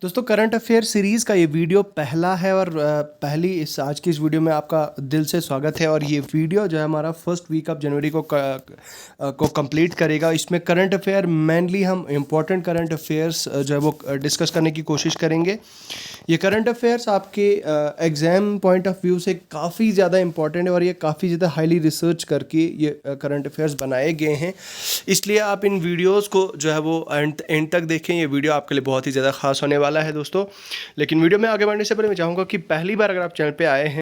दोस्तों current affair series का ये वीडियो पहला है और पहली इस आज की इस वीडियो में आपका दिल से स्वागत है। और ये वीडियो जो है हमारा फर्स्ट वीक ऑफ जनवरी को कंप्लीट करेगा। इसमें करंट अफेयर मेनली हम इम्पोर्टेंट करंट अफेयर्स जो है वो डिस्कस करने की कोशिश करेंगे। ये करंट अफेयर्स आपके एग्ज़ाम पॉइंट ऑफ व्यू से काफ़ी ज़्यादा इंपॉर्टेंट है और ये काफ़ी ज़्यादा हाईली रिसर्च करके ये करंट अफेयर्स बनाए गए हैं। इसलिए आप इन वीडियोस को जो है वो एंड तक देखें। ये वीडियो आपके लिए बहुत ही ज़्यादा खास होने वाला है दोस्तों। लेकिन वीडियो में आगे बढ़ने से पहले मैं चाहूँगा कि पहली बार अगर आप चैनल पे आए हैं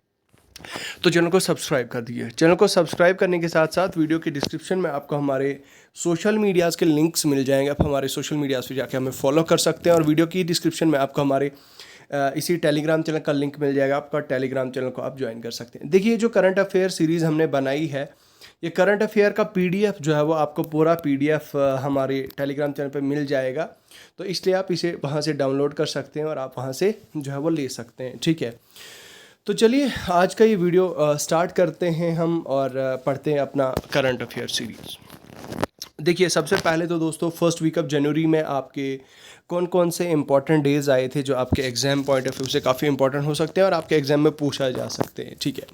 तो चैनल को सब्सक्राइब कर दीजिए। चैनल को सब्सक्राइब करने के साथ साथ वीडियो के डिस्क्रिप्शन में आपको हमारे सोशल मीडियाज़ के लिंक्स मिल जाएंगे। आप हमारे सोशल मीडियाज़ पे जाके हमें फॉलो कर सकते हैं और वीडियो की डिस्क्रिप्शन में आपको हमारे इसी टेलीग्राम चैनल का लिंक मिल जाएगा। आपका टेलीग्राम चैनल को आप ज्वाइन कर सकते हैं। देखिए, जो करंट अफेयर सीरीज़ हमने बनाई है, ये करंट अफेयर का पीडीएफ जो है वो आपको पूरा पीडीएफ हमारे टेलीग्राम चैनल पे मिल जाएगा। तो इसलिए आप इसे वहाँ से डाउनलोड कर सकते हैं और आप वहाँ से जो है वो ले सकते हैं। ठीक है, तो चलिए आज का ये वीडियो स्टार्ट करते हैं हम और पढ़ते हैं अपना करंट अफेयर सीरीज़। देखिए, सबसे पहले तो दोस्तों फर्स्ट वीक ऑफ जनवरी में आपके कौन कौन से इंपॉर्टेंट डेज़ आए थे जो आपके एग्ज़ाम पॉइंट ऑफ व्यू से काफ़ी इंपॉर्टेंट हो सकते हैं और आपके एग्ज़ाम में पूछा जा सकते हैं। ठीक है,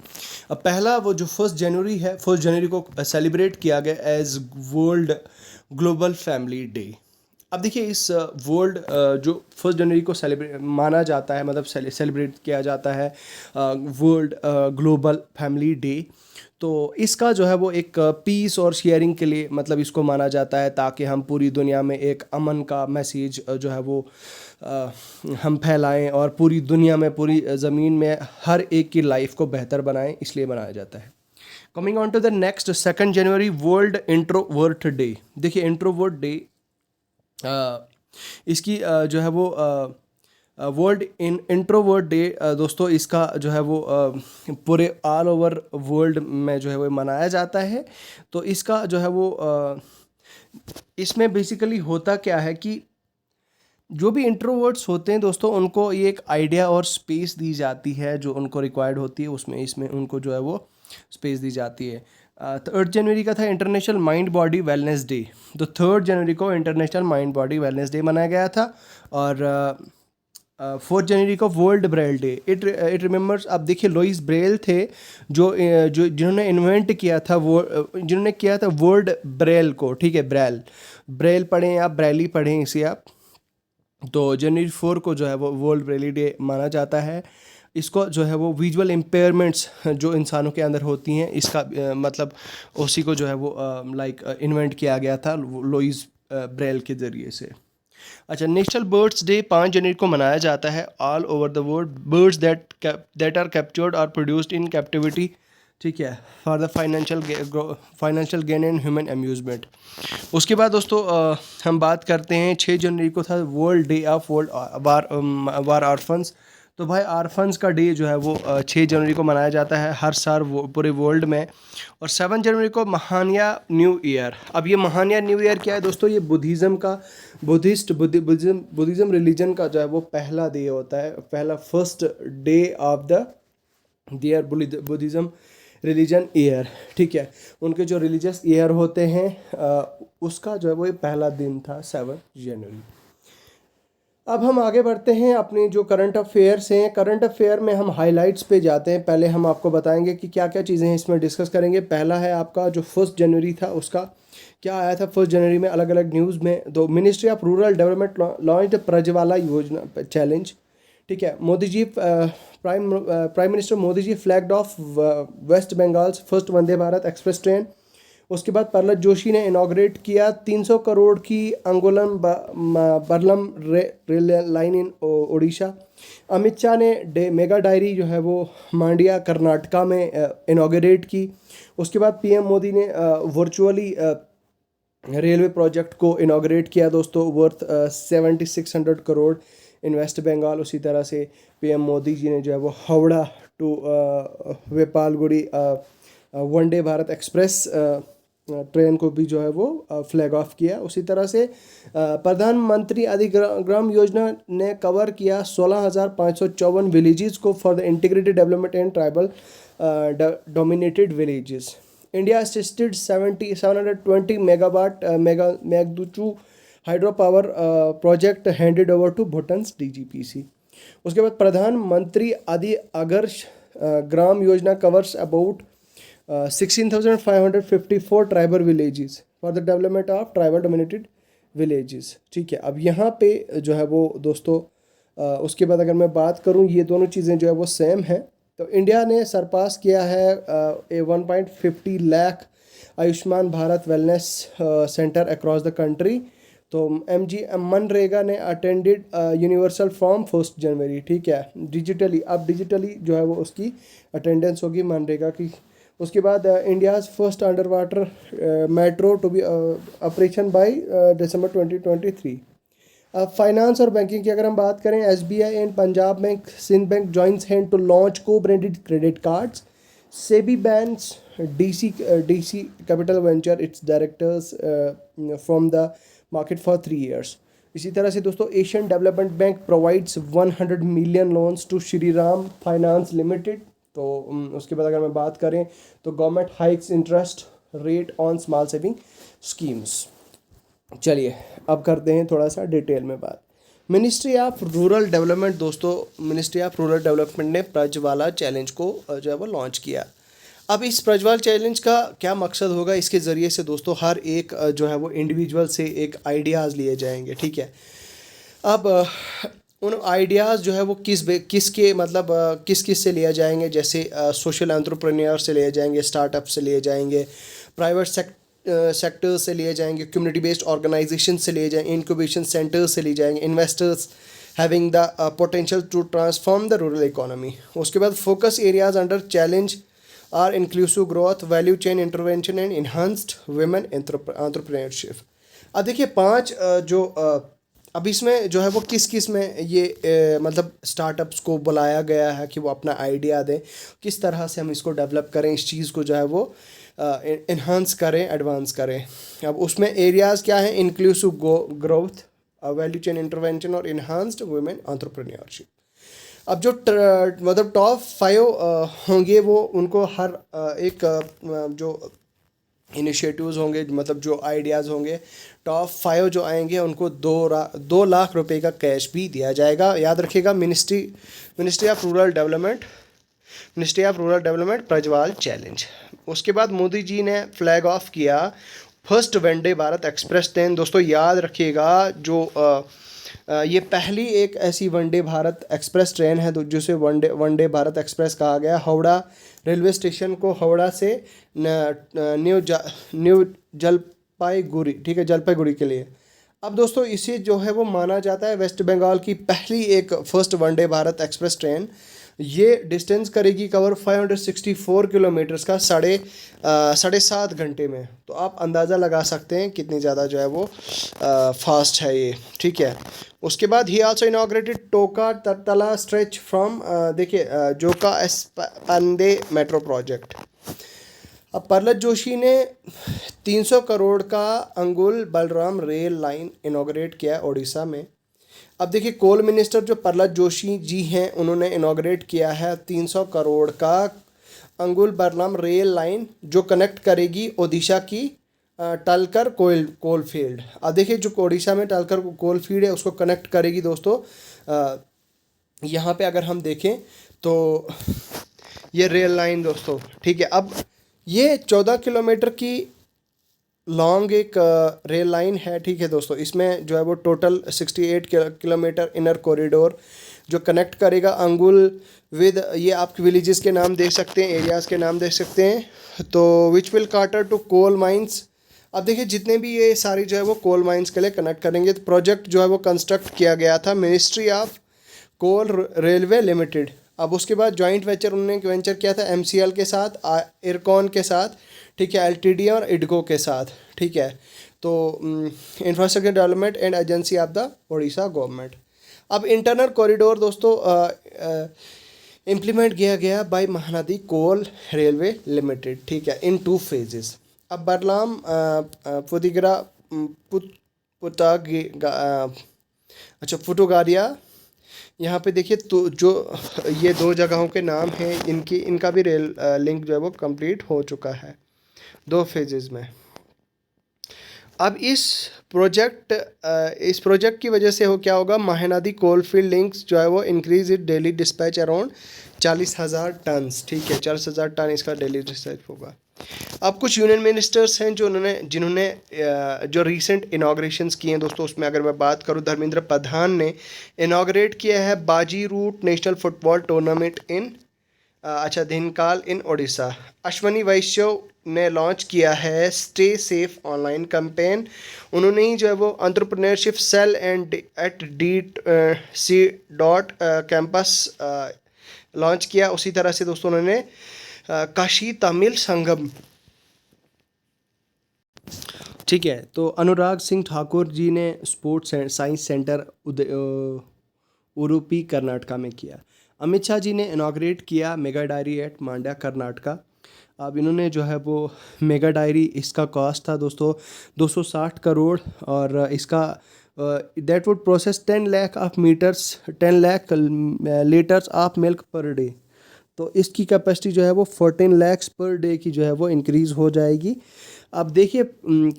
अब पहला वो जो फर्स्ट जनवरी है, फर्स्ट जनवरी को सेलिब्रेट किया गया as world global family day. अब देखिए, इस वर्ल्ड जो फर्स्ट जनवरी को सेलिब्रेट माना जाता है, मतलब सेलिब्रेट किया जाता है वर्ल्ड ग्लोबल फैमिली डे। तो इसका जो है वो एक पीस और शेयरिंग के लिए मतलब इसको माना जाता है, ताकि हम पूरी दुनिया में एक अमन का मैसेज जो है वो हम फैलाएं और पूरी दुनिया में, पूरी ज़मीन में हर एक की लाइफ को बेहतर बनाएं, इसलिए मनाया जाता है। Coming on to the next, second January world introvert day. देखिए, इंट्रोवर्ट डे इसकी जो है वो वर्ल्ड इंट्रोवर्ट डे दोस्तों, इसका जो है वो पूरे ऑल ओवर वर्ल्ड में जो है वो मनाया जाता है। तो इसका जो है वो इसमें बेसिकली होता क्या है कि जो भी इंट्रोवर्ट्स होते हैं दोस्तों, उनको ये एक आइडिया और स्पेस दी जाती है जो उनको रिक्वायर्ड होती है, उसमें इसमें उनको जो है वो स्पेस दी जाती है। थर्ड जनवरी का था international mind body wellness day. तो थर्ड जनवरी को international mind body wellness day मनाया गया था। और फोर्थ जनवरी को world Braille day. It remembers, अब देखिए लुइस ब्रेल थे जो जिन्होंने इन्वेंट किया था, वो जिन्होंने किया था वर्ल्ड ब्रेल को। ठीक है, ब्रेल ब्रेल पढ़ें आप, ब्रेली पढ़ें इसे आप। तो जनवरी 4 को जो है वो वर्ल्ड ब्रेली डे माना जाता है। इसको जो है वो विजुअल इम्पेयरमेंट्स जो इंसानों के अंदर होती हैं, इसका मतलब उसी को जो है वो लाइक इन्वेंट किया गया था लुइस ब्रेल के ज़रिए से। अच्छा, नेशनल बर्ड्स डे 5 जनवरी को मनाया जाता है all over the world. Birds that are captured और प्रोड्यूस्ड इन कैप्टिविटी, ठीक है, for the financial gain and human amusement. उसके बाद दोस्तों हम बात करते हैं 6 जनवरी को था world day of world war orphans. तो भाई, आर्फन्स का डे जो है वो 6 जनवरी को मनाया जाता है हर साल पूरे वर्ल्ड में। और 7 जनवरी को महान्या न्यू ईयर। अब ये महान्या न्यू ईयर क्या है दोस्तों? ये बुद्धिज़्म का बुद्धिज़्म रिलीजन का जो है वो पहला डे होता है, पहला first day of the their Buddhism religion year. ठीक है, उनके जो रिलीजियस ईयर होते हैं उसका जो है वो ये पहला दिन था 7 जनवरी। अब हम आगे बढ़ते हैं अपने जो करंट अफेयर्स हैं। करंट अफेयर में हम हाइलाइट्स पे जाते हैं। पहले हम आपको बताएंगे कि क्या क्या चीज़ें हैं, इसमें डिस्कस करेंगे। पहला है आपका जो फर्स्ट जनवरी था उसका क्या आया था फर्स्ट जनवरी में अलग अलग न्यूज़ में। तो ministry of rural development launch Prajwala योजना चैलेंज। ठीक है, Modi ji prime minister Modi ji flagged off West Bengal's first Vande Bharat express train. उसके बाद प्रहलाद जोशी ने इनाग्रेट किया 300 करोड़ की Angul Balram rail line in Odisha. Amit Shah ने मेगा डायरी जो है वो मांडिया कर्नाटका में इनाग्रेट की। उसके बाद पीएम मोदी ने वर्चुअली रेलवे प्रोजेक्ट को इनाग्रेट किया दोस्तों, वर्थ 7600 करोड़ इन वेस्ट बंगाल। उसी तरह से पीएम मोदी जी ने जो है वो हावड़ा टू वेपालगुड़ी वंदे भारत एक्सप्रेस ट्रेन को भी जो है वो फ्लैग ऑफ किया। उसी तरह से प्रधानमंत्री अधिग्राम योजना ने कवर किया 16,554 विलेजेस को for the integrated development and tribal dominated villages. India assisted 720 megawatt Mangdechhu hydro power project handed over to Bhutan DGPC। उसके बाद प्रधानमंत्री आदि आदर्श ग्राम योजना covers about 16,554 tribal villages for the development of tribal dominated villages. ठीक है, अब यहाँ पे जो है वो दोस्तों उसके बाद अगर मैं बात करूँ, ये दोनों चीज़ें जो है वो सेम हैं। तो इंडिया ने सरपास किया है 1.50 lakh Ayushman Bharat wellness centre across the country. तो MG मनरेगा ने अटेंडेड यूनिवर्सल फ्रॉम 1 जनवरी। ठीक है, डिजिटली, अब डिजिटली जो है वो उसकी अटेंडेंस होगी मनरेगा की। उसके बाद India's first under water metro to be operation by December 2023। अब फाइनेंस और बैंकिंग की अगर हम बात करें, SBI and Punjab bank, Sind bank joins hand to launch co branded credit cards. SEBI bans DC capital venture its directors from the market for 3 years। इसी तरह से दोस्तों Asian development bank provides 100 million loans to Shri Ram finance limited. तो उसके बाद अगर मैं बात करें तो government hikes interest rate on small saving schemes. चलिए अब करते हैं थोड़ा सा डिटेल में बात। मिनिस्ट्री ऑफ रूरल डेवलपमेंट दोस्तों, मिनिस्ट्री ऑफ रूरल डेवलपमेंट ने प्रज्वाला चैलेंज को जो है वो लॉन्च किया। अब इस प्रज्वल चैलेंज का क्या मकसद होगा, इसके ज़रिए से दोस्तों हर एक जो है वो इंडिविजुअल से एक आइडियाज़ लिए जाएंगे। ठीक है, अब उन आइडियाज़ जो है वो किसके मतलब किस से लिए जाएंगे, जैसे सोशल एंटरप्रेन्योर से लिए जाएंगे, स्टार्टअप से लिए जाएंगे, प्राइवेट सेक्टर से लिए जाएंगे, कम्युनिटी बेस्ड ऑर्गेनाइजेशन से लिए जाएंगे, इंक्यूबेशन सेंटर्स से लिए जाएंगे, investors having the potential to transform the rural economy. उसके बाद focus areas under challenge are inclusive growth, value chain intervention and enhanced women entrepreneurship. अब देखिए 5 जो अब इसमें जो है वो किस में ये मतलब स्टार्टअप्स को बुलाया गया है कि वो अपना आइडिया दें, किस तरह से हम इसको डेवलप करें, इस चीज़ को जो है वो इन्हांस करें, एडवांस करें। अब उसमें एरियाज़ क्या हैं, inclusive growth, value chain intervention और इन्हांस्ड वुमेन एंटरप्रेन्योरशिप। अब जो मतलब टॉप 5 होंगे वो उनको हर एक जो इनिशिएटिव्स होंगे, मतलब जो आइडियाज़ होंगे, टॉप 5 जो आएंगे उनको 2 लाख रुपए का कैश भी दिया जाएगा। याद रखिएगा, ministry of rural development Prajwal challenge. उसके बाद मोदी जी ने फ्लैग ऑफ किया first Vande Bharat express train. दोस्तों याद रखिएगा, जो ये पहली एक ऐसी वंदे भारत एक्सप्रेस ट्रेन है जिसे वंदे भारत एक्सप्रेस कहा गया। हावड़ा रेलवे स्टेशन को हावड़ा से न्यू जलपाईगुड़ी, ठीक है, जलपाईगुड़ी के लिए। अब दोस्तों इसे जो है वो माना जाता है वेस्ट बंगाल की पहली एक first Vande Bharat express train. ये डिस्टेंस करेगी कवर 564 किलोमीटर्स का 7.5 घंटे में। तो आप अंदाज़ा लगा सकते हैं कितनी ज़्यादा जो है वो फास्ट है ये। ठीक है, उसके बाद ही आल्सो इनॉग्रेटेड टोका तला स्ट्रेच फ्रॉम देखिए जोका एस्पांडे मेट्रो प्रोजेक्ट। अब प्रहलाद जोशी ने 300 करोड़ का अंगुल बलराम रेल लाइन इनॉग्रेट किया ओडिशा में। अब देखिए कोल मिनिस्टर जो प्रहलाद जोशी जी हैं, उन्होंने इनॉग्रेट किया है 300 करोड़ का अंगुल बलराम रेल लाइन, जो कनेक्ट करेगी ओडिशा की टलकर कोल फील्ड। अब देखिए जो ओडिशा में टलकर कोल फील्ड है उसको कनेक्ट करेगी दोस्तों। यहाँ पे अगर हम देखें तो ये रेल लाइन दोस्तों, ठीक है। अब ये 14 किलोमीटर की लॉन्ग एक रेल लाइन है। ठीक है दोस्तों, इसमें जो है वो टोटल 68 किलोमीटर इनर कॉरिडोर जो कनेक्ट करेगा अंगुल विद, ये आपके विलेजेस के नाम देख सकते हैं, एरियाज़ के नाम देख सकते हैं। तो which will cater to coal mines. अब देखिए जितने भी ये सारी जो है वो कोल माइंस के लिए कनेक्ट करेंगे। तो प्रोजेक्ट जो है वो कंस्ट्रक्ट किया गया था ministry of coal railway limited. अब उसके बाद जॉइंट उन्होंने वेंचर किया था MCL के साथ, इरकॉन के साथ, ठीक है, LTD और इडको के साथ। ठीक है, तो infrastructure development and agency of the Odisha government. अब इंटरनल कॉरिडोर दोस्तों इम्प्लीमेंट किया गया बाय महानदी कोल रेलवे लिमिटेड। ठीक है, इन 2 phases। अब बरलाम पुदिगरा पुटुगारिया, यहाँ पे देखिए तो जो ये 2 जगहों के नाम हैं, इनका भी रेल लिंक जो है वो कंप्लीट हो चुका है 2 phases में। अब इस प्रोजेक्ट की वजह से क्या होगा, महानदी कोलफील्ड लिंक्स जो है वो increase it daily dispatch around 40,000 ton. ठीक है, 40,000 टन इसका डेली डिस्पैच होगा। अब कुछ यूनियन मिनिस्टर्स हैं जिन्होंने जो रीसेंट इनाग्रेशंस किए हैं दोस्तों, उसमें अगर मैं बात करूं, धर्मेंद्र प्रधान ने इनाग्रेट किया है Baji Rout national football tournament in Dhenkanal in Odisha. Ashwini Vaishnaw ने लॉन्च किया है स्टे सेफ ऑनलाइन कैंपेन। उन्होंने ही जो है वो entrepreneurship cell and at D C dot campus launch किया। उसी तरह से दोस्तों उन्होंने काशी तमिल संगम, ठीक है, तो अनुराग सिंह ठाकुर जी ने sports and science centre Udupi Karnataka में किया। अमित शाह जी ने इनाग्रेट किया mega dairy at Mandya Karnataka. अब इन्होंने जो है वो मेगा डायरी, इसका कॉस्ट था दोस्तों 260 करोड़ और इसका that would process 10 lakh of metres 10 lakh litres of milk per day. तो इसकी कैपेसिटी जो है वो 14 लैक्स पर डे की जो है वो इंक्रीज़ हो जाएगी। अब देखिए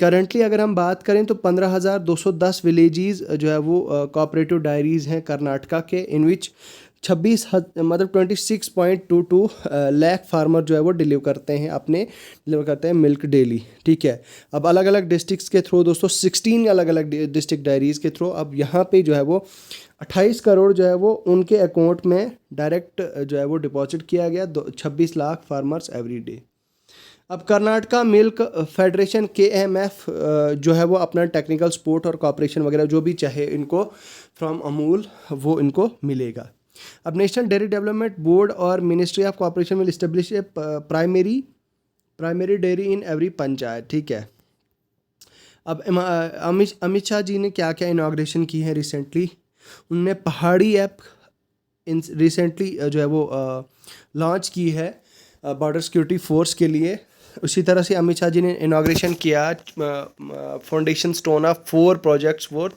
करंटली अगर हम बात करें तो 15,210 विलेजेस जो है वो कोऑपरेटिव डायरीज़ हैं कर्नाटका के, इन विच 26.22 लाख फार्मर जो है वो डिलीवर करते हैं मिल्क डेली। ठीक है, अब अलग अलग डिस्ट्रिक्ट्स के थ्रू दोस्तों 16 अलग अलग डिस्ट्रिक्ट डायरीज़ के थ्रू अब यहाँ पे जो है वो 28 करोड़ जो है वो उनके अकाउंट में डायरेक्ट जो है वो डिपॉजिट किया गया 26 लाख फार्मर्स एवरी डे। अब कर्नाटका मिल्क फेडरेशन KMF जो है वो अपना टेक्निकल सपोर्ट और कॉपरेशन वगैरह जो भी चाहे इनको फ्रॉम अमूल वो इनको मिलेगा। अब नेशनल डेयरी डेवलपमेंट बोर्ड और ministry of corporation will establish A primary dairy in every panchayat. ठीक है, अब अमित शाह जी ने क्या क्या इनाग्रेशन की है रिसेंटली। उनने पहाड़ी ऐप रिसेंटली जो है वो लॉन्च की है बॉर्डर सिक्योरिटी फोर्स के लिए। उसी तरह से अमित शाह जी ने इनाग्रेशन किया foundation stone of 4 projects worth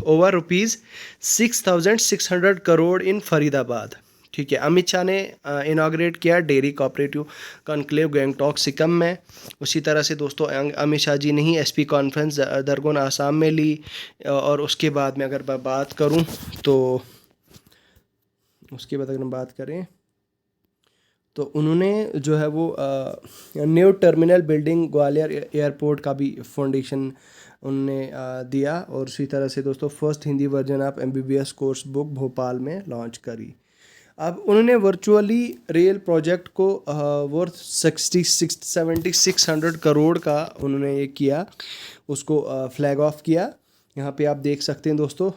over ₹6,600 crore in Faridabad. ठीक है, अमित शाह ने इनाग्रेट किया dairy cooperative conclave Gangtok Sikkim में। उसी तरह से दोस्तों अमित शाह जी ने ही SP कॉन्फ्रेंस दरगोन आसाम में ली। और उसके बाद में अगर मैं बात करूं तो उसके बाद अगर हम बात करें तो उन्होंने जो है वो new terminal building Gwalior airport का भी फाउंडेशन उनने दिया। और उसी तरह से दोस्तों first Hindi version of MBBS course book Bhopal में लॉन्च करी। अब उन्होंने वर्चुअली रेल प्रोजेक्ट को वर्थ 7600 करोड़ का उन्होंने ये किया, उसको फ्लैग ऑफ किया। यहाँ पे आप देख सकते हैं दोस्तों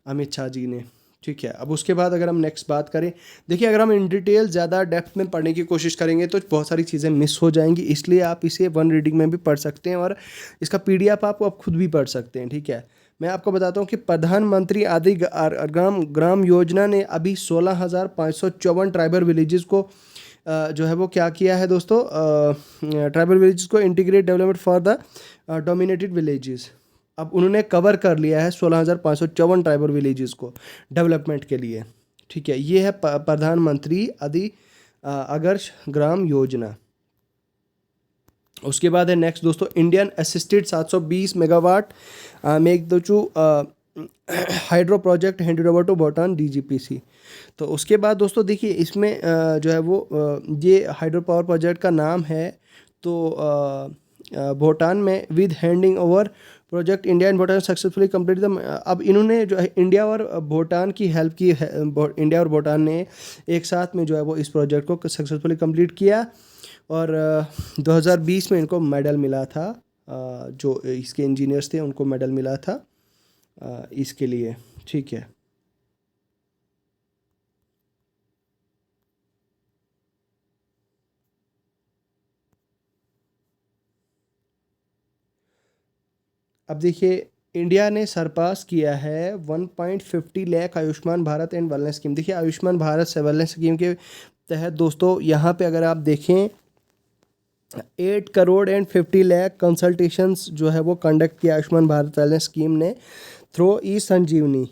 अमित शाह जी ने। ठीक है, अब उसके बाद अगर हम नेक्स्ट बात करें, देखिए अगर हम इन डिटेल ज़्यादा डेप्थ में पढ़ने की कोशिश करेंगे तो बहुत सारी चीज़ें मिस हो जाएंगी, इसलिए आप इसे वन रीडिंग में भी पढ़ सकते हैं और इसका PDF आप खुद भी पढ़ सकते हैं। ठीक है, मैं आपको बताता हूँ कि प्रधानमंत्री आदि ग्राम योजना ने अभी 16,554 ट्राइबल विलेजेस को जो है वो क्या किया है दोस्तों, ट्राइबल विलेजेस को integrate development for the dominated villages. अब उन्होंने कवर कर लिया है 16,554 ट्राइबल विलेजेस को डेवलपमेंट के लिए। ठीक है, ये है प्रधानमंत्री आदर्श ग्राम योजना। उसके बाद है नेक्स्ट दोस्तों Indian assisted 720 megawatt Mangdechhu hydro project handed over to Bhutan DGPC। तो उसके बाद दोस्तों देखिए इसमें जो है वो ये हाइड्रो पावर प्रोजेक्ट का नाम है, तो भूटान में with handing over project India and Bhutan successfully complete the. अब इन्होंने जो है इंडिया और भूटान की हेल्प की है, इंडिया और भूटान ने एक साथ में जो है वो इस प्रोजेक्ट को सक्सेसफुली कंप्लीट किया और 2020 में इनको मेडल मिला था। जो इसके इंजीनियर्स थे उनको मेडल मिला था इसके लिए। ठीक है, अब देखिए इंडिया ने सरपास किया है 1.50 lakh Ayushman Bharat and wellness scheme. देखिए आयुष्मान भारत से वेलनेस स्कीम के तहत दोस्तों यहाँ पे अगर आप देखें 8 करोड़ एंड 50 लाख कंसल्टेशंस जो है वो कंडक्ट किया आयुष्मान भारत वेलनेस स्कीम ने थ्रू ई संजीवनी।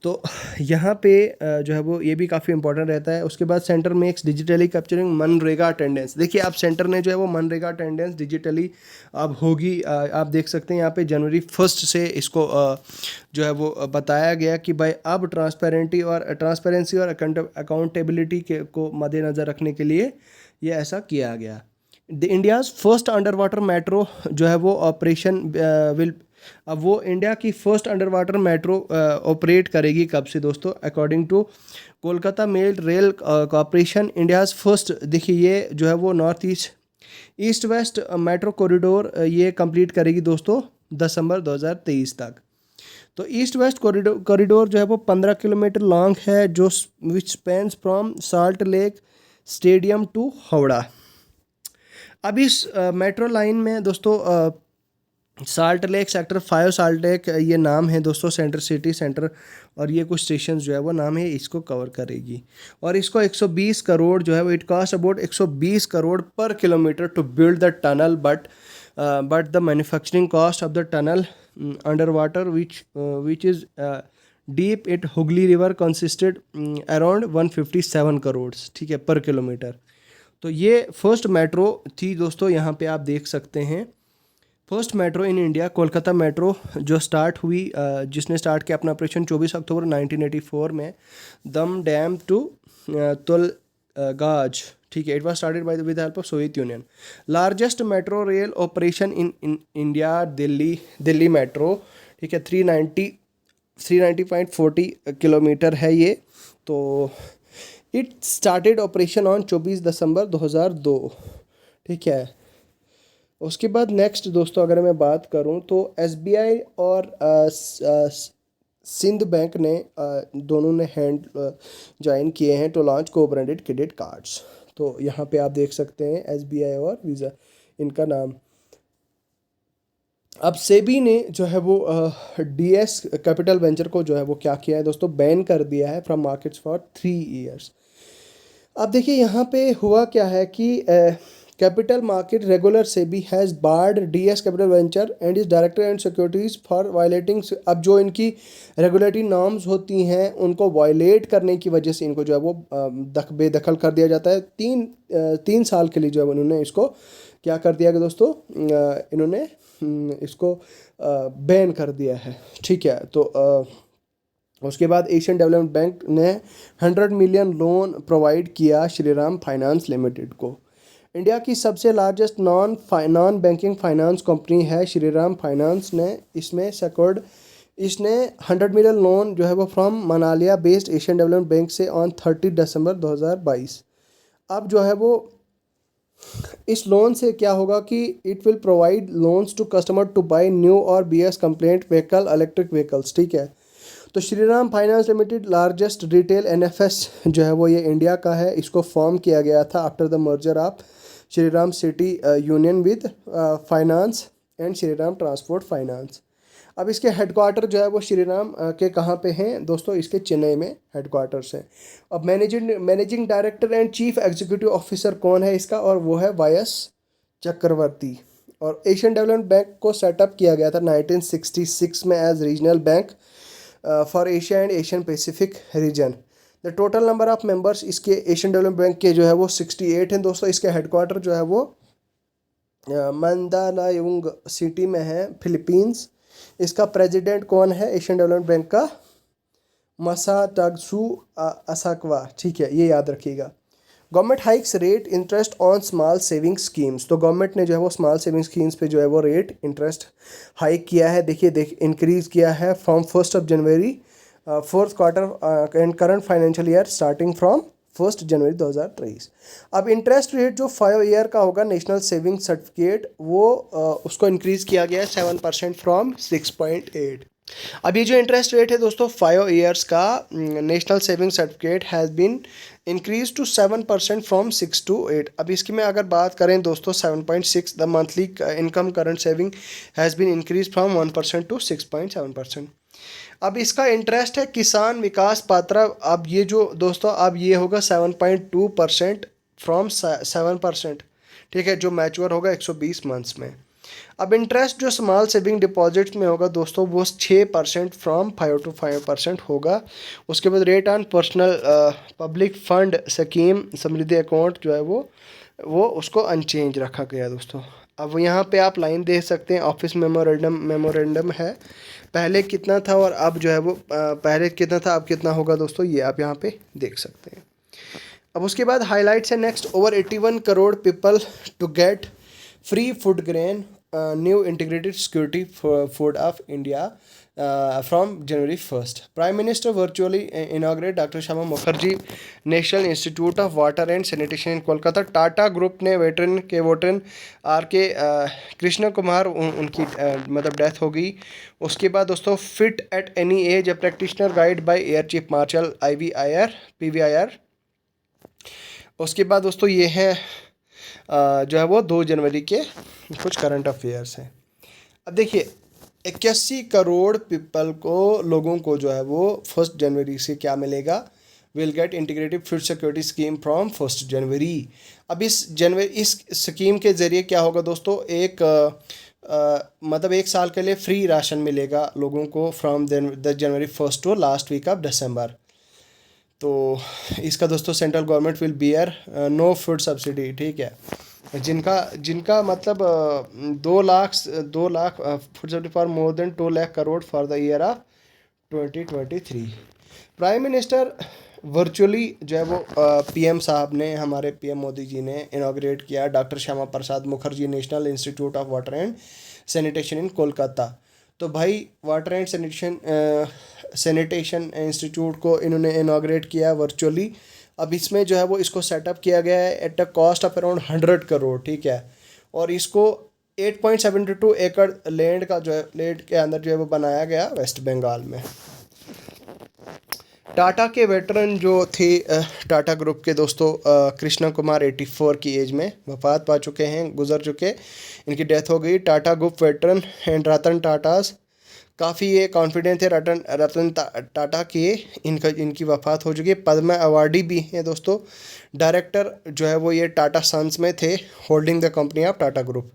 तो यहाँ पे जो है वो ये भी काफ़ी इंपॉर्टेंट रहता है। उसके बाद centre makes digitally capturing MNREGA attendance. देखिए आप सेंटर ने जो है वो मनरेगा अटेंडेंस डिजिटली अब होगी। आप देख सकते हैं यहाँ पे जनवरी 1 से इसको जो है वो बताया गया कि भाई अब ट्रांसपेरेंसी और अकाउंटेबिलिटी के को मद्देनज़र रखने के लिए ये ऐसा किया गया। The India's first under water metro जो है वो ऑपरेशन विल, अब वो इंडिया की first under water metro operate करेगी कब से दोस्तों, according to Kolkata mail rail corporation. India's first, देखिए ये जो है वो north east west metro corridor ये कंप्लीट करेगी दोस्तों दिसंबर 2023 तक। तो ईस्ट वेस्ट कॉरिडोर जो है वो 15 किलोमीटर लॉन्ग है, जो which spans from Salt Lake stadium to Howrah. अब इस मेट्रो लाइन में दोस्तों Salt Lake sector 5 Salt Lake ये नाम है दोस्तों, सेंटर सिटी सेंटर, और ये कुछ स्टेशन जो है वो नाम है, इसको कवर करेगी। और इसको 120 करोड़ जो है वो it cost about 120 crore per kilometre to build the tunnel, but the manufacturing cost of the tunnel under water which is deep it Hooghly river consisted around 157 crore, ठीक है, पर किलोमीटर। तो ये फर्स्ट मेट्रो थी दोस्तों, यहाँ पे आप देख सकते हैं first metro in India, Kolkata metro, जो स्टार्ट हुई जिसने स्टार्ट किया अपना ऑपरेशन 24 अक्टूबर 1984 में दम डैम टू तुलगाज, ठीक है। It was started by with help of Soviet union. Largest metro rail operation in India Delhi metro, ठीक है, 390.40 किलोमीटर है ये। तो इट स्टार्टेड ऑपरेशन ऑन 24 दिसंबर 2002, ठीक है। उसके बाद नेक्स्ट दोस्तों अगर मैं बात करूं तो एसबीआई और सिंध बैंक ने दोनों ने हैंड ज्वाइन किए हैं to launch co branded credit cards. तो यहाँ पे आप देख सकते हैं एसबीआई और वीज़ा इनका नाम। अब सेबी ने जो है वो डीएस कैपिटल वेंचर को जो है वो क्या किया है दोस्तों, बैन कर दिया है फ्रॉम मार्केट्स फॉर 3 ईयर्स। अब देखिए यहाँ पे हुआ क्या है कि capital market regular SEBI has barred DS capital venture and is director and securities for violating. अब जो इनकी रेगुलेटरी नॉर्म्स होती हैं उनको वायलेट करने की वजह से इनको जो है वो बेदखल कर दिया जाता है। 3 साल के लिए जो है उन्होंने इसको क्या कर दिया दोस्तों, इन्होंने इसको बैन कर दिया है, ठीक है। तो उसके बाद एशियन डेवलपमेंट बैंक ने 100 मिलियन लोन प्रोवाइड किया श्रीराम फाइनेंस लिमिटेड को। इंडिया की सबसे largest non banking finance company है श्रीराम फाइनेंस ने इसने 100 मिलियन लोन जो है वो from Manila based Asian development bank से ऑन 30 दिसंबर 2022। अब जो है वो इस लोन से क्या होगा कि it will provide loans to customer to buy new और BS compliant vehicle electric vehicles, ठीक है। तो Shriram finance limited largest retail NBFC जो है वो ये इंडिया का है। इसको फॉर्म किया गया था after the merger of Shriram city union with finance and Shriram transport finance. अब इसके हेडक्वार्टर जो है वो श्रीराम के कहाँ पे हैं दोस्तों, इसके चेन्नई में हेडक्वार्टर्स हैं। अब managing director and chief executive officer कौन है इसका, और वो है वायस चक्रवर्ती। और एशियन डेवलपमेंट बैंक को सेटअप किया गया था 1966 में as regional bank for Asia and Asian Pacific region. The total number of members इसके एशियन डेवलपमेंट बैंक के जो है वो 68 हैं दोस्तों। इसके हेडक्वार्टर जो है वो मंदालायुंग सिटी में है, फिलीपींस। इसका प्रेसिडेंट कौन है एशियन डेवलपमेंट बैंक का, मसाटाग्सु असाकवा, ठीक है, ये याद रखिएगा। Government hikes rate interest on small saving schemes. तो गवर्नमेंट ने जो है वो स्मॉल सेविंग स्कीम्स पे जो है वो रेट इंटरेस्ट हाइक किया है। देखिए इंक्रीज़ किया है from 1 January 4th quarter and current financial year starting from 1 जनवरी 2023। अब इंटरेस्ट रेट जो 5 ईयर का होगा नेशनल सेविंग सर्टिफिकेट वो उसको इंक्रीज़ किया गया है 7% फ्रॉम 6.8। अब ये जो इंटरेस्ट रेट है दोस्तों 5 ईयर्स का national saving certificate has been increase to 7% from 6 to 8। अब इसकी मैं अगर बात करें दोस्तों 7.6, the monthly income current saving has been increase from 1% to 6.7%। अब इसका इंटरेस्ट है किसान विकास पात्रा। अब ये जो दोस्तों अब ये होगा 7.2% फ्रॉम 7%, ठीक है, जो मैच्योर होगा 120 मंथ्स में। अब इंटरेस्ट जो स्मॉल सेविंग डिपॉजिट्स में होगा दोस्तों वो 6% फ्रॉम 5 to 5% होगा। उसके बाद rate on personnel public fund scheme Samriddhi account जो है वो उसको अनचेंज रखा गया दोस्तों। अब यहाँ पे आप लाइन देख सकते हैं, ऑफिस मेमोरेंडम है, पहले कितना था और अब जो है वो पहले कितना था अब कितना होगा दोस्तों, ये आप यहाँ पे देख सकते हैं। अब उसके बाद हाईलाइट्स है next, over 81 crore people to get free food grain, new integrated security food of India from January 1st। Prime minister virtually inaugurate doctor Shyama Mukherjee national institute of water and sanitation in Kolkata. Tata group ने veteran R K Krishna Kumar उनकी मतलब death हो गई। उसके बाद दोस्तों fit at any age a practitioner guide by air chief marshal PVIR। उसके बाद दोस्तों ये है जो है वो 2 जनवरी के कुछ करंट अफेयर्स हैं। अब देखिए 81 करोड़ लोगों को जो है वो 1 जनवरी से क्या मिलेगा, will get integrated food security scheme from 1 जनवरी। अब इस स्कीम के ज़रिए क्या होगा दोस्तों, मतलब 1 साल के लिए फ्री राशन मिलेगा लोगों को from 10 January 1st to last week of December. तो इसका दोस्तों central government will bear no food subsidy, ठीक है। जिनका मतलब 2 lakh food subsidy for more than 2 lakh crore for the year of 2023। Prime minister virtually जो है वो PM साहब ने, हमारे PM मोदी जी ने इनाग्रेट किया doctor Shyama Prasad Mukherjee national institute of water and sanitation in Kolkata. तो भाई वाटर एंड सैनिटेशन इंस्टीट्यूट को इन्होंने इनाग्रेट किया वर्चुअली। अब इसमें जो है वो इसको सेटअप किया गया है at a cost of around 100 crore, ठीक है। और इसको 8.72 एकड़ लैंड के अंदर जो है वो बनाया गया वेस्ट बंगाल में। टाटा के वेटरन जो थे टाटा ग्रुप के दोस्तों कृष्णा कुमार 84 की एज में वफात पा चुके हैं, गुजर चुके, इनकी डेथ हो गई। टाटा ग्रुप वेटरन एंड रतन टाटास काफ़ी ये कॉन्फिडेंट थे रतन टाटा की इनकी वफ़ात हो चुकी है। पद्मा अवार्डी भी हैं दोस्तों। डायरेक्टर जो है वो ये टाटा सन्स में थे, holding the company of Tata group.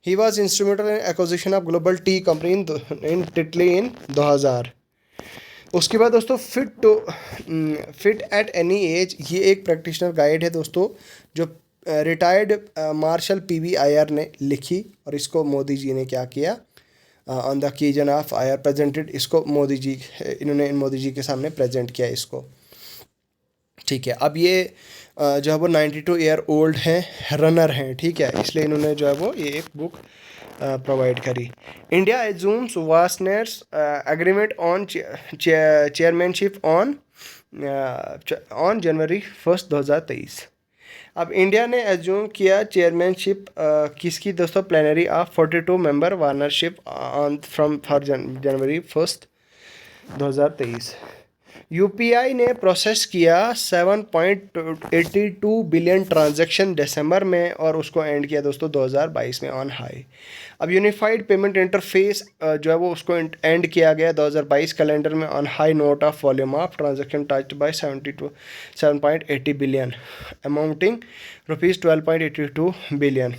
He was instrumental in acquisition of global tea company in Tetley in 2000। उसके बाद दोस्तों फिट एट एनी एज, ये एक प्रैक्टिशनर गाइड है दोस्तों जो रिटायर्ड मार्शल PVIR ने लिखी, और इसको मोदी जी ने क्या किया on the occasion of IR presented, इसको मोदी जी के सामने प्रेजेंट किया इसको, ठीक है। अब ये जो है वो 92 ईयर ओल्ड हैं, रनर हैं, ठीक है, इसलिए इन्होंने जो है वो ये एक बुक प्रोवाइड करी। India assumes vastness agreement on chairmanship on January 1st 2023। अब इंडिया ने एज्यूम किया चेयरमैनशिप किसकी दोस्तों, प्लेनरी ऑफ 42 मेंबर वार्नरशिप on for January 1st 2023। UPI ने प्रोसेस किया 7.82 बिलियन ट्रांजैक्शन दिसंबर में, और उसको एंड किया दोस्तों 2022 में ऑन हाई। अब यूनिफाइड पेमेंट इंटरफेस जो है वो उसको एंड किया गया 2022 कैलेंडर में on high note of volume of transaction touched by 7.80 billion amounting ₹12.82 billion.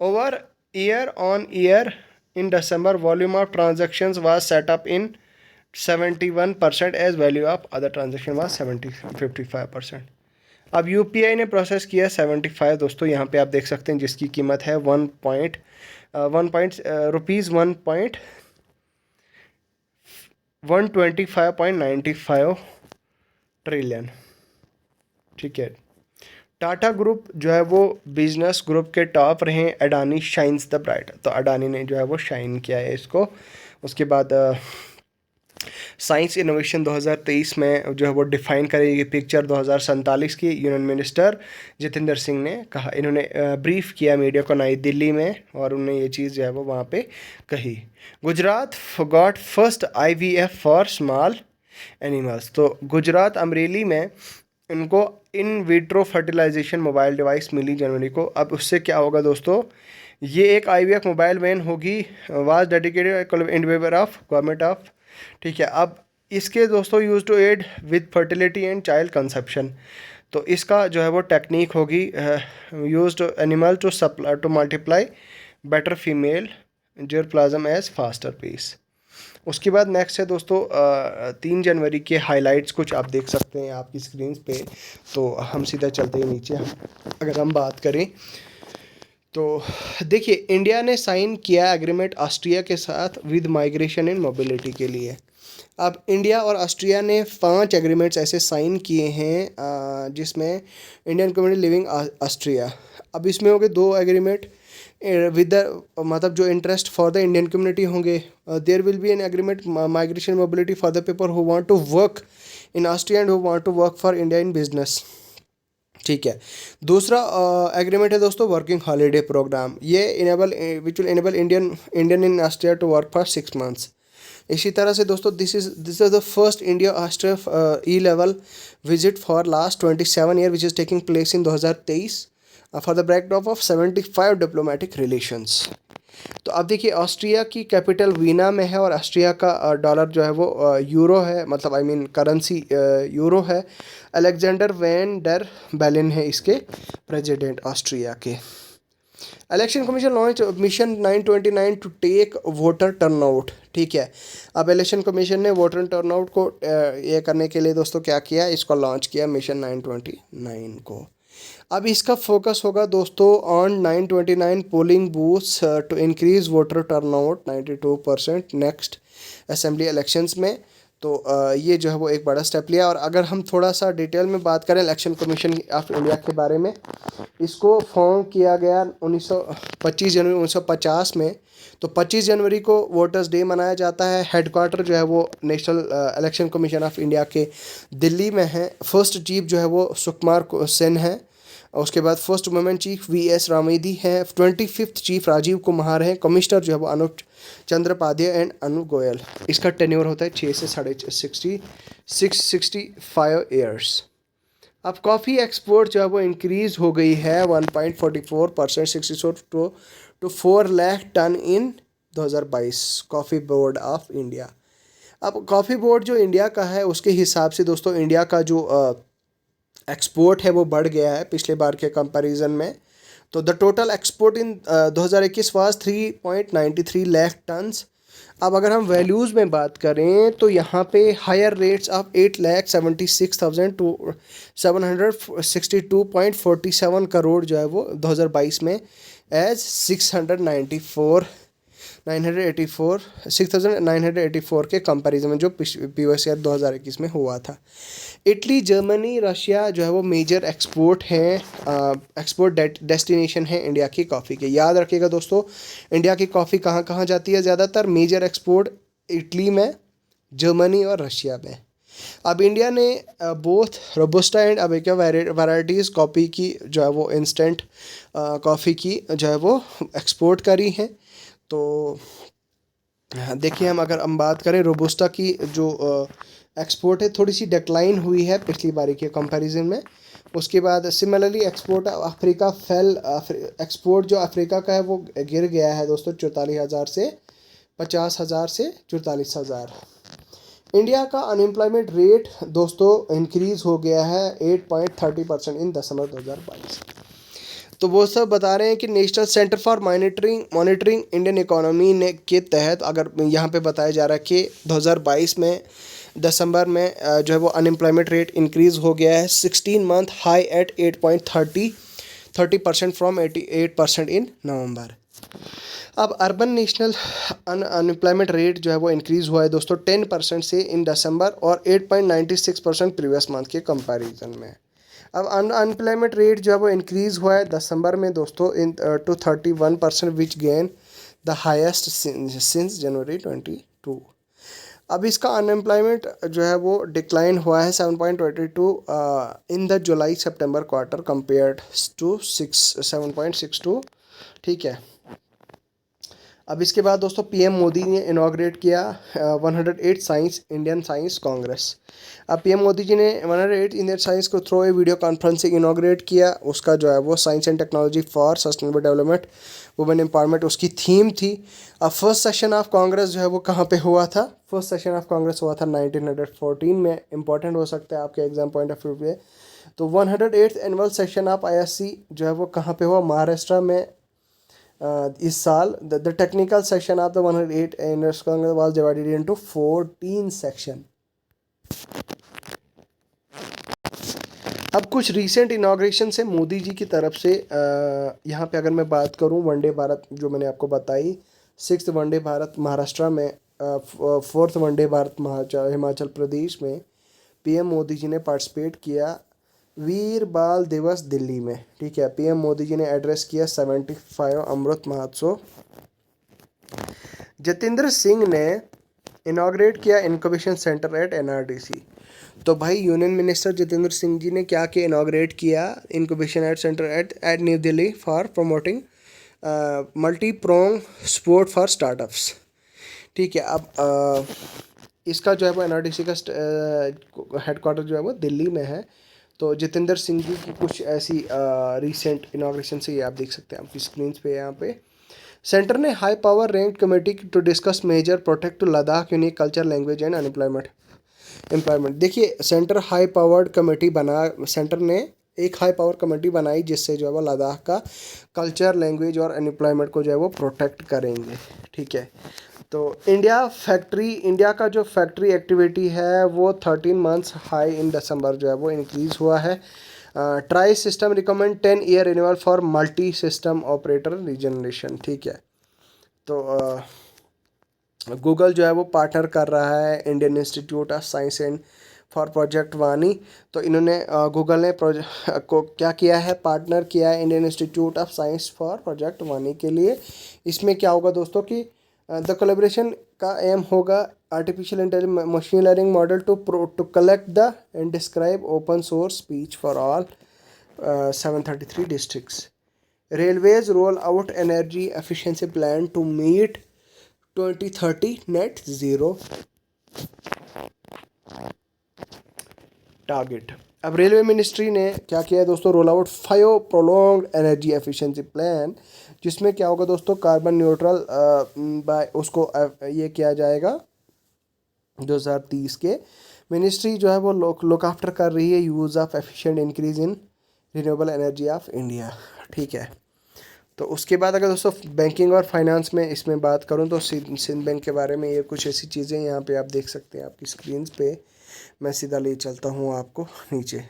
Over year on year in December volume of transactions was set up in 71% as value of other transaction was 55%। अब UPI ने process किया 75 दोस्तों, यहाँ पे आप देख सकते हैं, जिसकी कीमत है ₹125.95 ट्रिलियन, ठीक है। टाटा ग्रुप जो है वो बिजनेस ग्रुप के टॉप रहे, अडानी शाइन्स द ब्राइट, तो अडानी ने जो है वो शाइन किया है इसको। उसके बाद साइंस इनोवेशन 2023 में जो है वो डिफ़ाइन करेगी पिक्चर 2047 की, यूनियन मिनिस्टर जितेंद्र सिंह ने कहा, इन्होंने ब्रीफ किया मीडिया को नई दिल्ली में, और उन्होंने ये चीज़ जो है वो वहाँ पे कही। Gujarat got first IVF for small animals, तो गुजरात अमरेली में इनको in vitro fertilization mobile device मिली जनवरी को। अब उससे क्या होगा दोस्तों, ये एक IVF मोबाइल वैन होगी, was dedicated in favour of government of, ठीक है। अब इसके दोस्तों use to aid with fertility and child conception, तो इसका जो है वो टेक्निक होगी use to animal to multiply better female जर्पलाज्म as faster pace. उसके बाद नेक्स्ट है दोस्तों 3 जनवरी के हाइलाइट्स कुछ आप देख सकते हैं आपकी स्क्रीन पे। तो हम सीधा चलते हैं नीचे। अगर हम बात करें तो देखिए, इंडिया ने साइन किया एग्रीमेंट ऑस्ट्रिया के साथ विद माइग्रेशन एंड मोबिलिटी के लिए। अब इंडिया और ऑस्ट्रिया ने 5 एग्रीमेंट्स ऐसे साइन किए हैं जिसमें इंडियन कम्युनिटी लिविंग ऑस्ट्रिया। अब इसमें हो गए 2 एग्रीमेंट विद द मतलब जो interest for the Indian community होंगे। There will be an agreement migration mobility for the people who want to work in Austria and who want to work for India in business. ठीक है। दूसरा agreement है दोस्तों working holiday programme. ये enable which will enable Indian in Austria to work for 6 months. इसी तरह से दोस्तों this is the first India Austria ई level visit for last 27 year which is taking place in 2023 for the backdrop of 75 diplomatic relations. तो अब देखिए, Austria की capital Veena में है और ऑस्ट्रिया का डॉलर जो है वो यूरो है, मतलब आई मीन करेंसी यूरो है। अलेक्जेंडर वैन डर बेलिन है इसके प्रेसिडेंट ऑस्ट्रिया के। Election commission launch mission 929 to take voter turnout. ठीक है। अब इलेक्शन कमीशन ने वोटर टर्नआउट को ये करने के लिए दोस्तों क्या किया, इसको लॉन्च किया मिशन 929 को। अब इसका फोकस होगा दोस्तों on 929 polling booths to increase voter turnout 92% next assembly elections में। तो ये जो है वो एक बड़ा स्टेप लिया। और अगर हम थोड़ा सा डिटेल में बात करें इलेक्शन कमीशन ऑफ इंडिया के बारे में, इसको फॉर्म किया गया 25 जनवरी 1950 में। तो 25 जनवरी को वोटर्स डे मनाया जाता है। हेडक्वार्टर जो है वो national election commission of India के दिल्ली में है। फर्स्ट चीफ जो है वो सुकुमार सेन है। उसके बाद फर्स्ट वुमेन चीफ वी.एस. रामेदी है। 25th चीफ राजीव कुमार है। कमिश्नर जो है वो अनूप चंद्रोपाध्याय एंड अनु गोयल। इसका टेन्योर होता है 6 से 65 ईयर्स। अब कॉफ़ी एक्सपोर्ट जो है वो इंक्रीज़ हो गई है 1.44% 64 to 4 lakh ton in 2022 coffee board of India. अब कॉफ़ी बोर्ड जो इंडिया का है उसके हिसाब से दोस्तों इंडिया का जो एक्सपोर्ट है वो बढ़ गया है पिछले बार के कंपैरिजन में। तो the total export in 2021 was 3.93 lakh tons. अब अगर हम वैल्यूज़ में बात करें तो यहाँ पे higher rates of 8,76,000 to 762.47 crore जो है वो 2022 में एज 6,984 के कंपैरिजन में जो प्रीवियस ईयर 2021 में हुआ था। इटली, जर्मनी, रशिया जो है वो मेजर एक्सपोर्ट हैं, एक्सपोर्ट डेस्टिनेशन है इंडिया की कॉफ़ी के। याद रखिएगा दोस्तों, इंडिया की कॉफ़ी कहाँ कहाँ जाती है ज़्यादातर। मेजर एक्सपोर्ट इटली में, जर्मनी और रशिया में। अब इंडिया ने both robusta and arabica varieties coffee की जो है वो इंस्टेंट कॉफ़ी की जो है वो एक्सपोर्ट करी हैं। तो देखिए, अगर हम बात करें रोबस्टा की जो एक्सपोर्ट है थोड़ी सी डिक्लाइन हुई है पिछली बारी के कंपैरिजन में। उसके बाद सिमिलरली एक्सपोर्ट अफ्रीका एक्सपोर्ट जो अफ्रीका का है वो गिर गया है दोस्तों 44,000 से 50,000 से 44,000। इंडिया का अनएम्प्लॉयमेंट रेट दोस्तों इंक्रीज़ हो गया है 8.30% इन दिसंबर 2022। तो वो सब बता रहे हैं कि national centre for monitoring Indian economy ने के तहत अगर यहाँ पे बताया जा रहा है कि 2022 में दिसंबर में जो है वो अनएम्प्लॉयमेंट रेट इंक्रीज़ हो गया है 16 मंथ हाई एट 8.30% फ्रॉम 88% इन नवंबर। अब अर्बन नेशनल अनएम्प्लॉयमेंट रेट जो है वो इंक्रीज़ हुआ है दोस्तों 10% से इन दिसंबर और 8.96% प्रीवियस मंथ के कंपैरिजन में। अब अनएम्प्लॉयमेंट रेट जो है वो इंक्रीज़ हुआ है दिसंबर में दोस्तों in to 31% which gain the highest since January 22। अब इसका अनएम्प्लॉयमेंट जो है वो डिक्लाइन हुआ है 7.22 in the July September quarter compared to 7.62। ठीक है। अब इसके बाद दोस्तों पीएम मोदी ने इनॉग्रेट किया 108 इंडियन साइंस कांग्रेस। अब पीएम मोदी जी ने 108 इंडियन साइंस को through a video conferencing inaugurate किया। उसका जो है वो science and technology for sustainable development women empowerment उसकी थीम थी। अब फर्स्ट सेशन ऑफ कांग्रेस जो है वो कहाँ पे हुआ था? फर्स्ट सेशन ऑफ कांग्रेस हुआ था 1914 में। इंपॉर्टेंट हो सकता है आपके एग्जाम पॉइंट ऑफ व्यू पे। तो 108th annual session of ISC जो है वो कहाँ पे हुआ? महाराष्ट्र में इस साल the technical section of the 108 Indus Congress was divided into 14 section. अब कुछ रीसेंट इनाग्रेशन से मोदी जी की तरफ से यहाँ पे अगर मैं बात करूँ वनडे भारत जो मैंने आपको बताई, 6th वनडे भारत महाराष्ट्र में, 4th वनडे भारत हिमाचल प्रदेश में पीएम मोदी जी ने पार्टिसिपेट किया। वीर बाल दिवस दिल्ली में, ठीक है, पीएम मोदी जी ने एड्रेस किया 75 अमृत महोत्सव। जितेंद्र सिंह ने इनाग्रेट किया इनक्यूबेशन सेंटर एट एनआरडीसी। तो भाई यूनियन मिनिस्टर जितेंद्र सिंह जी ने क्या किया, इनाग्रेट किया incubation at centre at New Delhi for promoting multi prong support for startups. ठीक है, अब इसका जो है वो एनआरडीसी का हेडक्वार्टर जो है वो दिल्ली में है। तो जितेंद्र सिंह जी की कुछ ऐसी रिसेंट इनाग्रेशन से ये आप देख सकते हैं आपकी स्क्रीन पे यहाँ पे। सेंटर ने high power ranked committee to discuss major protect to Ladakh unique culture language and employment. देखिए सेंटर हाई पावर्ड कमेटी बना, सेंटर ने एक हाई पावर कमेटी बनाई जिससे जो है वो लद्दाख का कल्चर लैंग्वेज और एम्प्लॉयमेंट को जो है वो प्रोटेक्ट करेंगे। ठीक है, तो इंडिया का जो फैक्ट्री एक्टिविटी है वो 13 मंथ्स हाई इन दिसंबर जो है वो इंक्रीज़ हुआ है। Triage system recommend 10 year renewal for multi system operator regeneration. ठीक है, तो गूगल जो है वो पार्टनर कर रहा है Indian institute of science and for project वानी। तो इन्होंने गूगल ने प्रोजेक्ट को क्या किया है, पार्टनर किया है Indian institute of science for project Vaani के लिए। इसमें क्या होगा दोस्तों कि द कोलैबोरेशन का एम होगा artificial intelligence machine learning model to collect the and describe open source speech for all 733 districts. Railways roll out energy efficiency plan to meet 2030 net zero target. अब रेलवे मिनिस्ट्री ने क्या किया है दोस्तों, roll out 5 prolonged energy efficiency plan, जिसमें क्या होगा दोस्तों कार्बन न्यूट्रल बाय उसको ये किया जाएगा 2030 के। मिनिस्ट्री जो है वो लुक आफ्टर कर रही है use of efficient increase in renewable energy of India. ठीक है, तो उसके बाद अगर दोस्तों बैंकिंग और फाइनेंस में इसमें बात करूं तो सिंध बैंक के बारे में ये कुछ ऐसी चीज़ें यहाँ पे आप देख सकते हैं आपकी स्क्रीन पे। मैं सीधा ले चलता हूँ आपको नीचे।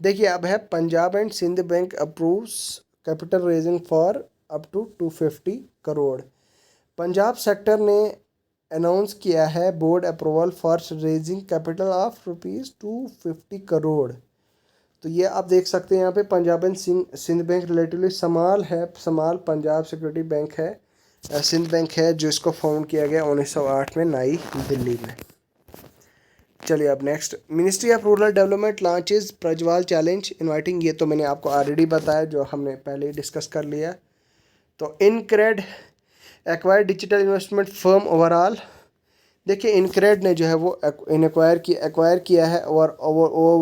देखिए अब है Punjab and Sind bank approves capital raising for up to 250 crore. Punjab sector ने अनाउंस किया है board approval for raising capital of ₹250 crore. तो ये आप देख सकते हैं यहाँ पे Punjab and Sind bank relatively small Punjab security bank है, सिंध बैंक है जो इसको फाउंड किया गया 1908 में नई दिल्ली में। चलिए अब next, ministry of rural development launches Prajwal challenge inviting. ये तो मैंने आपको ऑलरेडी बताया, जो हमने पहले ही डिस्कस कर लिया। तो InCred acquire digital investment firm overall. देखिए इनक्रेड ने जो है वो एक्वायर किया है और वो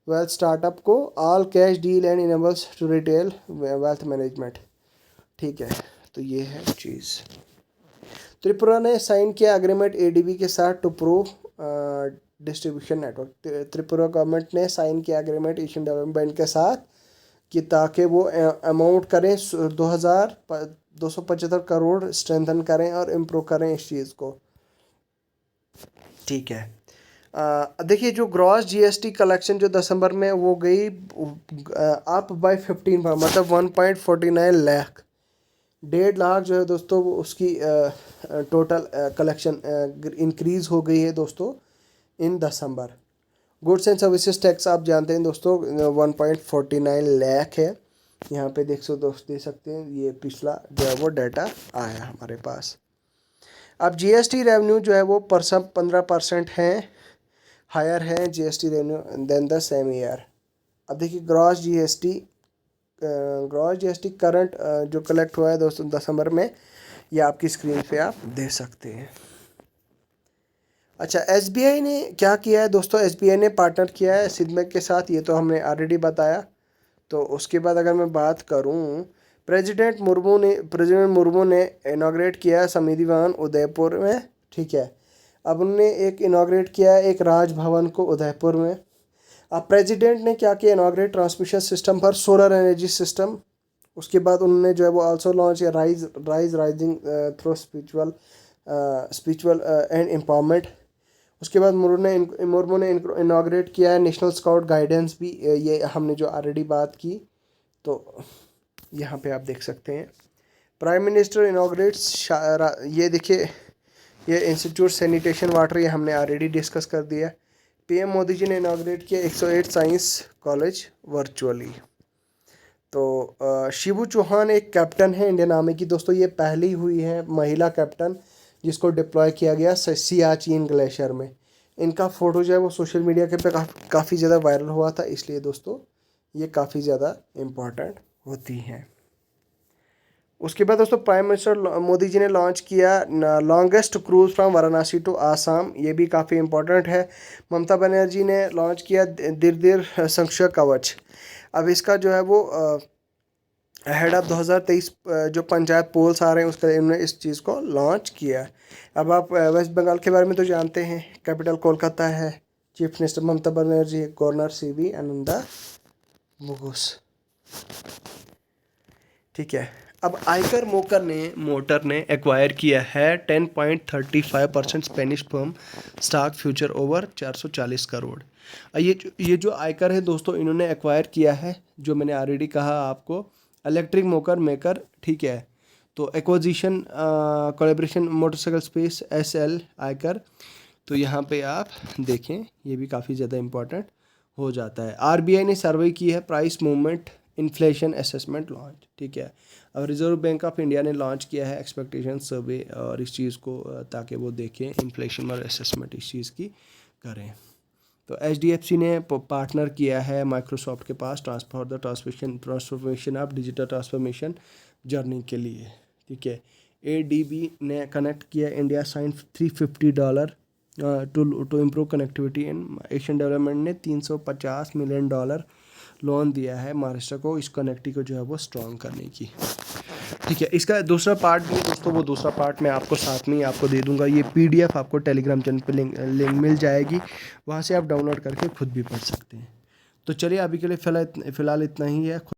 वेल्थ स्टार्टअप को all cash deal and enables to retail wealth management. ठीक है, तो ये है चीज़। त्रिपुरा ने साइन किया एग्रीमेंट एडीबी के साथ to prove distribution network. Tripura government ने साइन किया एग्रीमेंट एशियन डेवलपमेंट बैंक के साथ कि ताकि वो अमाउंट करें 275 करोड़ स्ट्रेंथन करें और इम्प्रूव करें इस चीज़ को। ठीक है, देखिए जो ग्रॉस जीएसटी कलेक्शन जो दिसंबर में वो गई अप बाय 15 मतलब 1.49 लाख, 1.5 लाख जो है दोस्तों वो उसकी टोटल कलेक्शन इंक्रीज़ हो गई है दोस्तों इन दिसंबर। गुड्स एंड सर्विसेज टैक्स आप जानते हैं दोस्तों 1.49 लाख है। यहाँ पे देख सकते हैं ये पिछला जो है वो डाटा आया हमारे पास। अब जीएसटी रेवेन्यू जो है वो 15% है, हायर है GST revenue than the same year. अब देखिए ग्रॉस जीएसटी करंट जो कलेक्ट हुआ है दोस्तों दिसंबर में, ये आपकी स्क्रीन पे आप दे सकते हैं। अच्छा, एसबीआई ने क्या किया है दोस्तों, एसबीआई ने पार्टनर किया है सिंध बैंक के साथ, ये तो हमने ऑलरेडी बताया। तो उसके बाद अगर मैं बात करूं, प्रेसिडेंट मुर्मू ने इनाग्रेट किया समिति भवन उदयपुर में। ठीक है, अब उन्होंने एक इनाग्रेट किया है एक राजभवन को उदयपुर में। अब प्रेसिडेंट ने क्या किया, inaugurate transmission system for solar energy system. उसके बाद उन्होंने जो है वो आल्सो लॉन्च किया rising through spiritual and empowerment. उसके बाद मुर्मू ने इनॉग्रेट किया है नेशनल स्काउट गाइडेंस भी, ये हमने जो ऑलरेडी बात की, तो यहाँ पे आप देख सकते हैं। प्राइम मिनिस्टर इनॉग्रेट्स, ये देखिए ये इंस्टीट्यूट सैनिटेशन वाटर, ये हमने ऑलरेडी डिस्कस कर दिया। पीएम मोदी जी ने इनॉग्रेट किया 108 साइंस कॉलेज वर्चुअली। तो शिबू चौहान एक कैप्टन है इंडियन आर्मी की दोस्तों, ये पहली हुई है महिला कैप्टन जिसको डिप्लॉय किया गया सियाचिन ग्लेशियर में। इनका फ़ोटो जो है वो सोशल मीडिया के पे काफ़ी ज़्यादा वायरल हुआ था, इसलिए दोस्तों ये काफ़ी ज़्यादा इम्पॉर्टेंट होती हैं। उसके बाद दोस्तों प्राइम मिनिस्टर मोदी जी ने लॉन्च किया longest cruise from Varanasi to Assam, ये भी काफ़ी इम्पोर्टेंट है। ममता बनर्जी ने लॉन्च किया दिर संरक्षक कवच। अब इसका जो है वो हेड ऑफ 2023 जो पंचायत पोल्स आ रहे हैं उसका इन्होंने इस चीज़ को लॉन्च किया। अब आप वेस्ट बंगाल के बारे में तो जानते हैं, कैपिटल कोलकाता है, chief minister Mamata Banerjee, governor CV Ananda Bose. ठीक है, अब आयकर मोटर ने एक्वायर किया है 10.35% Spanish firm stock future over 440 crore. ये जो आयकर है दोस्तों इन्होंने एक्वायर किया है, जो मैंने ऑलरेडी कहा आपको, इलेक्ट्रिक मोटर मेकर। ठीक है, तो acquisition collaboration motorcycle space SL आयकर। तो यहाँ पे आप देखें ये भी काफ़ी ज़्यादा इम्पोर्टेंट हो जाता है। RBI ने सर्वे की है price movement inflation assessment launch. ठीक है, अब रिजर्व बैंक ऑफ इंडिया ने लॉन्च किया है एक्सपेक्टेशन सर्वे और इस चीज़ को ताकि वो देखें इन्फ्लेशन और असेसमेंट इस चीज़ की करें। तो HDFC ने पार्टनर किया है माइक्रोसॉफ्ट के पास transformation of digital transformation journey के लिए। ठीक है, ADB ने कनेक्ट किया India sign $350 to improve connectivity in Asian development ने $350 मिलियन लोन दिया है महाराष्ट्र को इस कनेक्टिविटी को जो है वो स्ट्रॉन्ग करने की। ठीक है, इसका दूसरा पार्ट भी दोस्तों, वो दूसरा पार्ट मैं आपको साथ में ही आपको दे दूंगा। ये PDF आपको टेलीग्राम चैनल पे लिंक मिल जाएगी, वहाँ से आप डाउनलोड करके खुद भी पढ़ सकते हैं। तो चलिए अभी के लिए फ़िलहाल इतना ही है।